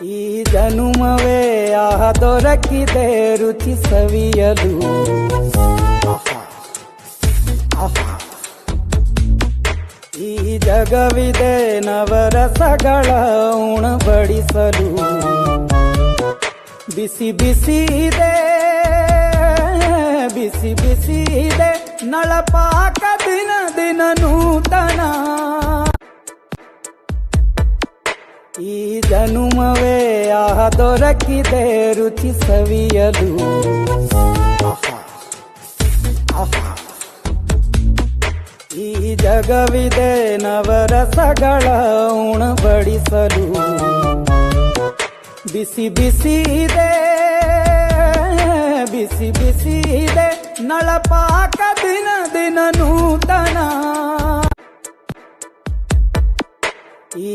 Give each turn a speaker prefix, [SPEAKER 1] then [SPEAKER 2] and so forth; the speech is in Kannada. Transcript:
[SPEAKER 1] ಈ ಜನುಮವೇ ಆಹ ದೊರಕಿದೆ ರುಚಿ ಸವಿಯಲು. ಈ ಜಗವಿದೆ ನವರಸಗಳ ಉಣಬಡಿಸಲು. ಬಿಸಿ ಬಿಸಿ ಇದೆ, ಬಿಸಿ ಬಿಸಿ ಇದೆ ನಳಪಾಕ ದಿನ ದಿನ ನೂತನ. ಈ ಜನುಮವೇ ಆಹ ದೊರಕಿದೆ ರುಚಿ ಸವಿಯಲು. ಈ ಜಗವಿದೆ ನವರಸಗಳ ಉಣಬಡಿಸಲು. ಬಿಸಿ ಬಿಸಿ ಇದೆ, ಬಿಸಿ ಬಿಸಿ ಇದೆ ನಳಪಾಕ ದಿನ ದಿನ ನೂತನ. ಈ